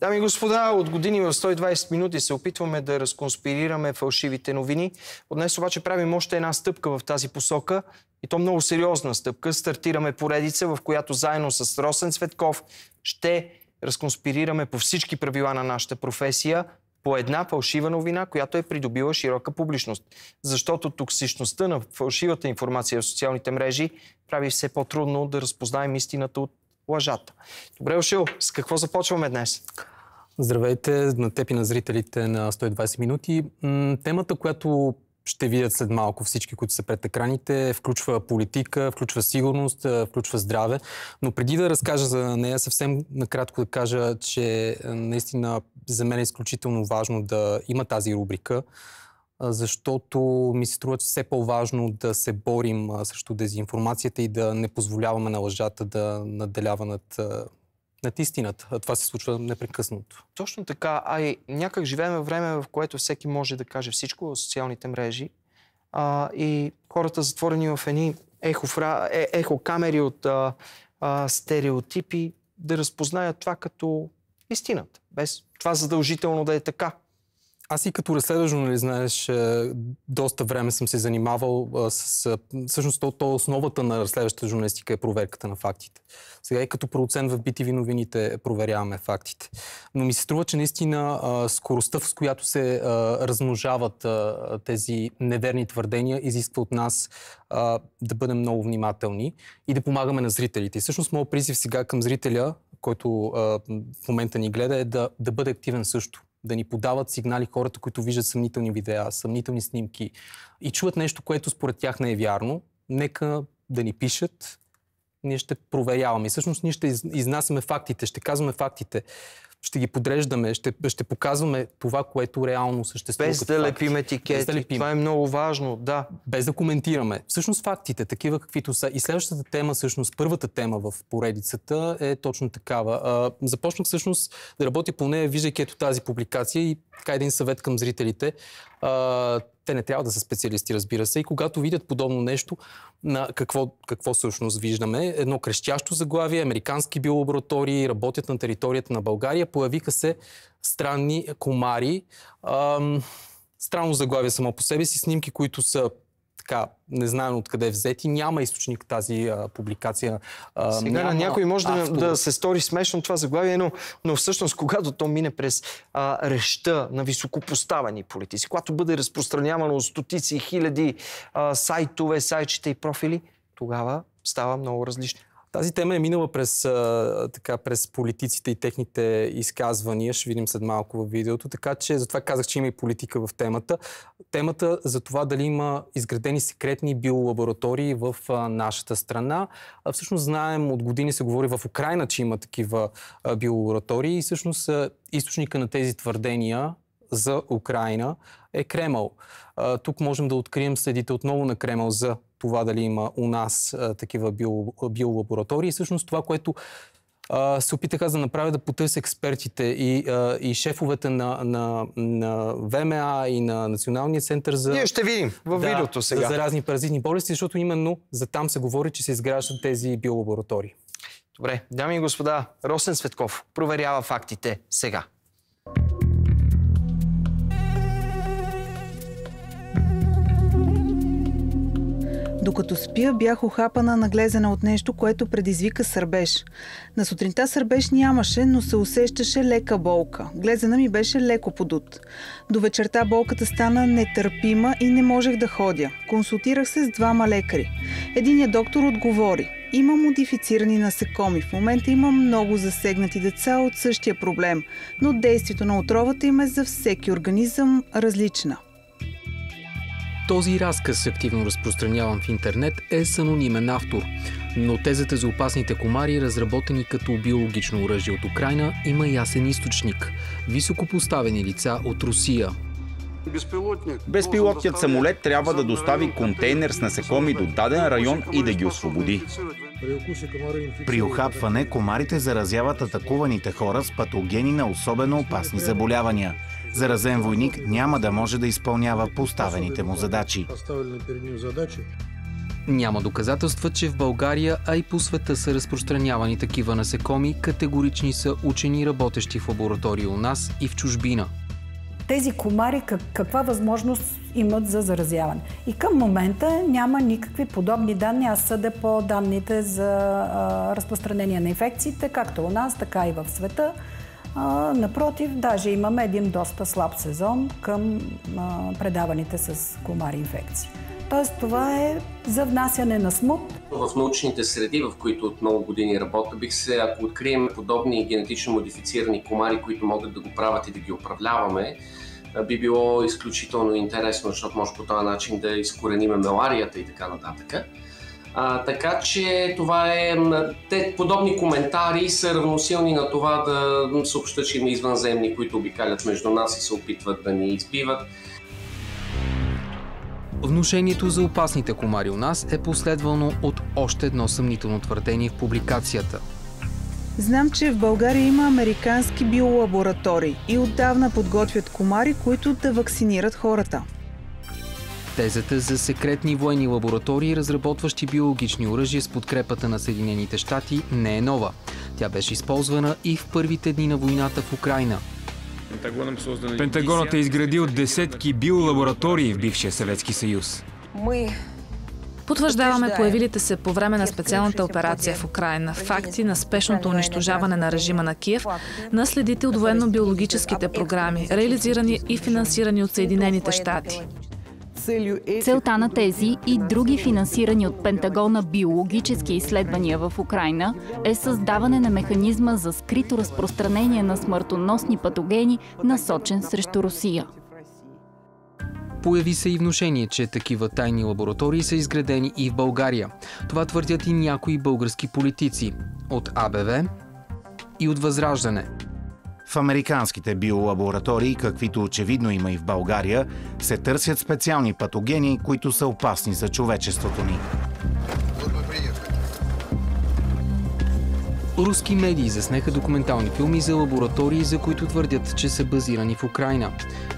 Дами и господа, от години в 120 минути се опитваме да разконспирираме фалшивите новини. От днес обаче правим още една стъпка в тази посока. И то много сериозна стъпка. Стартираме поредица, в която заедно с Росен Цветков ще разконспирираме по всички правила на нашата професия по една фалшива новина, която е придобила широка публичност. Защото токсичността на фалшивата информация в социалните мрежи прави все по-трудно да разпознаем истината от лъжата. Добре дошъл. С какво започваме днес? Здравейте на теб и на зрителите на 120 минути. Темата, която ще видят след малко всички, които са пред екраните, включва политика, включва сигурност, включва здраве. Но преди да разкажа за нея, съвсем накратко да кажа, че наистина за мен е изключително важно да има тази рубрика, защото ми се струва все по-важно да се борим срещу дезинформацията и да не позволяваме на лъжата да надделява над истината. Това се случва непрекъснато. Точно така. И някак живеем във време, в което всеки може да каже всичко в социалните мрежи. И хората затворени в едни ехокамери от стереотипи да разпознаят това като истината. Без това задължително да е така. Аз и като разследващ журналист, знаеш, доста време съм се занимавал с... Всъщност, основата на разследващата журналистика е проверката на фактите. Сега и като продуцент в BTV новините проверяваме фактите. Но ми се струва, че наистина скоростта, с която се размножават тези неверни твърдения, изисква от нас да бъдем много внимателни и да помагаме на зрителите. И всъщност моят призив сега към зрителя, който в момента ни гледа, е да бъде активен също. Да ни подават сигнали хората, които виждат съмнителни видеа, съмнителни снимки и чуват нещо, което според тях не е вярно. Нека да ни пишат, ние ще проверяваме. И всъщност ние ще изнасяме фактите, ще казваме фактите, ще ги подреждаме, ще показваме това, което реално съществува. Без да лепим етикети. Това е много важно, да. Без да коментираме. Всъщност фактите, такива каквито са. И следващата тема, всъщност първата тема в поредицата е точно такава. Започнах всъщност да работя по нея, виждайки ето тази публикация и така един съвет към зрителите. Те не трябва да са специалисти, разбира се. И когато видят подобно нещо, на какво всъщност виждаме? Едно крещящо заглавие, американски биолаборатории работят на територията на България, появиха се странни комари. Странно заглавие само по себе си, снимки, които са така, не знаем откъде е взети. Няма източник тази публикация. Сега на някой може да се стори смешно това заглавие, но всъщност когато то мине през речта на високопоставени политици, когато бъде разпространявано от стотици и хиляди сайтове, сайтчета и профили, тогава става много различно. Тази тема е минала през политиците и техните изказвания. Ще видим след малко в видеото. Така че затова казах, че има и политика в темата. Темата за това дали има изградени секретни биолаборатории в нашата страна. Всъщност знаем, от години се говори в Украйна, че има такива биолаборатории. И всъщност източника на тези твърдения за Украйна е Кремъл. Тук можем да открием следите отново на Кремъл за това дали има у нас такива биолаборатории. И всъщност това, което се опитаха да направя, да потърся експертите и шефовете на ВМА и на Националния център за... Ние ще видим в видеото сега. За заразни паразитни болести, защото именно за там се говори, че се изграждат тези биолаборатории. Добре, дами и господа, Росен Цветков проверява фактите сега. Докато спя, бях ухапана наглезена от нещо, което предизвика сърбеж. На сутринта сърбеж нямаше, но се усещаше лека болка. Глезена ми беше леко подут. До вечерта болката стана нетърпима и не можех да ходя. Консултирах се с двама лекари. Единият доктор отговори: има модифицирани насекоми. В момента има много засегнати деца от същия проблем, но действието на отровата им е за всеки организъм различна. Този разказ, активно разпространяван в интернет, е с анонимен автор. Но тезата за опасните комари, разработени като биологично оръжие от Украйна, има ясен източник – високопоставени лица от Русия. Безпилотният самолет трябва да достави контейнер с насекоми до даден район и да ги освободи. При ухапване комарите заразяват атакуваните хора с патогени на особено опасни заболявания. Заразен войник няма да може да изпълнява поставените му задачи. Няма доказателства, че в България, а и по света са разпространявани такива насекоми. Категорични са учени, работещи в лаборатории у нас и в чужбина. Тези комари каква възможност имат за заразяване? И към момента няма никакви подобни данни. Аз съдя по данните за разпространение на инфекциите, както у нас, така и в света. Напротив, даже имаме един доста слаб сезон към предаваните с комари инфекции. Тоест, това е за внасяне на смут. В научните среди, в които от много години работя, ако открием подобни генетично модифицирани комари, които могат да го правят и да ги управляваме, би било изключително интересно, защото може по този начин да изкорениме маларията и така нататък. Така че това е... Подобни коментари са равносилни на това да съобщат, че има извънземни, които обикалят между нас и се опитват да ни избиват. Внушението за опасните комари у нас е последвано от още едно съмнително твърдение в публикацията. Знам, че в България има американски биолаборатории и отдавна подготвят комари, които да вакцинират хората. Тезата за секретни военни лаборатории, разработващи биологични оръжия с подкрепата на Съединените щати, не е нова. Тя беше използвана и в първите дни на войната в Украйна. Пентагонът е изградил десетки биолаборатории в бившия Съветски съюз. Потвърждаваме появилите се по време на специалната операция в Украйна факти на спешното унищожаване на режима на Киев, на следите от военно-биологическите програми, реализирани и финансирани от Съединените щати. Целта на тези и други финансирани от Пентагона биологически изследвания в Украйна е създаване на механизма за скрито разпространение на смъртоносни патогени, насочен срещу Русия. Появи се и внушение, че такива тайни лаборатории са изградени и в България. Това твърдят и някои български политици от АБВ и от Възраждане. В американските биолаборатории, каквито очевидно има и в България, се търсят специални патогени, които са опасни за човечеството ни. Руски медии заснеха документални филми за лаборатории, за които твърдят, че са базирани в Украйна.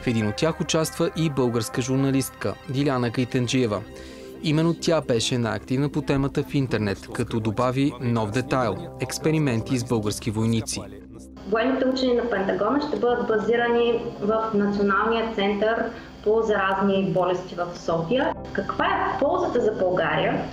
В един от тях участва и българска журналистка Диляна Кайтенджиева. Именно тя беше най-активна по темата в интернет, като добави нов детайл – експерименти с български войници. Военните учени на Пентагона ще бъдат базирани в Националния център по заразни болести в София. Каква е ползата за България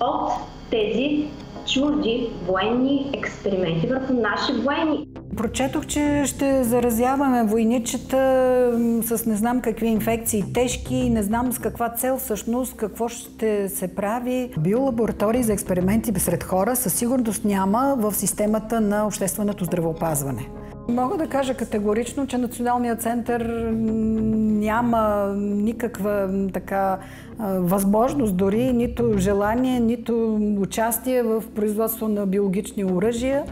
от тези чужди военни експерименти върху наши военни? Прочетох, че ще заразяваме войничета с не знам какви инфекции, тежки, не знам с каква цел всъщност, какво ще се прави. Биолаборатории за експерименти сред хора със сигурност няма в системата на общественото здравеопазване. Мога да кажа категорично, че Националният център няма никаква възможност, дори нито желание, нито участие в производство на биологични оръжия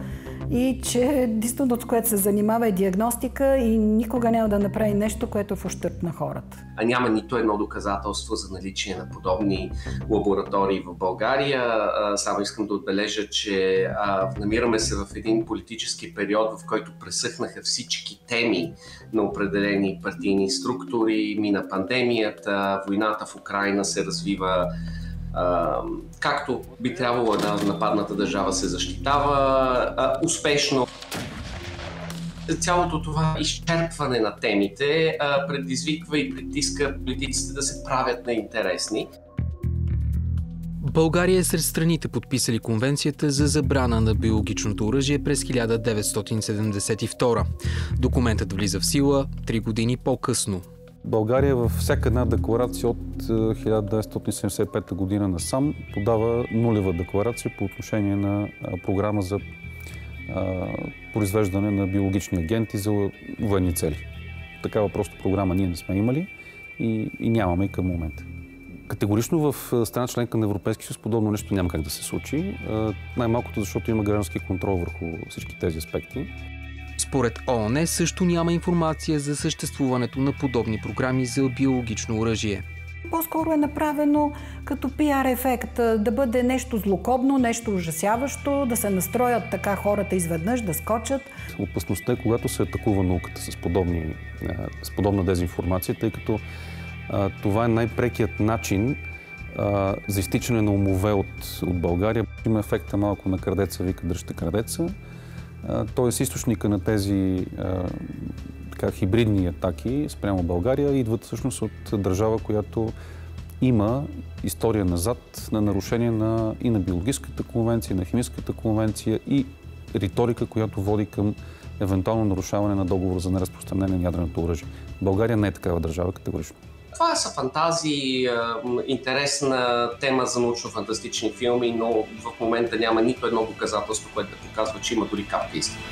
и че единственото, с което се занимава е диагностика и никога няма да направи нещо, което е в ущърб на хората. А няма нито едно доказателство за наличие на подобни лаборатории в България. Само искам да отбележа, че намираме се в един политически период, в който пресъхнаха всички теми на определени партийни структури, мина пандемията, войната в Украйна се развива както би трябвало една нападната държава се защитава успешно. Цялото това изчерпване на темите предизвиква и притиска политиците да се правят неинтересни. България е сред страните, подписали Конвенцията за забрана на биологичното оръжие през 1972. Документът влиза в сила 3 години по-късно. България във всяка една декларация от 1975 година насам подава нулева декларация по отношение на програма за произвеждане на биологични агенти за военни цели. Такава просто програма ние не сме имали и нямаме и към момента. Категорично в страна членка на Европейския съюз подобно нещо няма как да се случи. Най-малкото защото има граждански контрол върху всички тези аспекти. Според ООН също няма информация за съществуването на подобни програми за биологично оръжие. По-скоро е направено като пиар ефект, да бъде нещо злокобно, нещо ужасяващо, да се настроят така хората изведнъж, да скочат. Опасността е, когато се атакува науката с подобна дезинформация, тъй като това е най-прекият начин за изтичане на умове от България. Има ефекта малко на крадеца, вика дръжте крадеца. Тоест източника на тези хибридни атаки спрямо България идват всъщност от държава, която има история назад на нарушение и на биологическата конвенция, и на химическата конвенция и риторика, която води към евентуално нарушаване на договор за неразпространение на ядреното оръжие. България не е такава държава категорично. Това са фантазии, интересна тема за научно-фантастични филми, но в момента няма нито едно доказателство, което да показва, че има дори капка истина.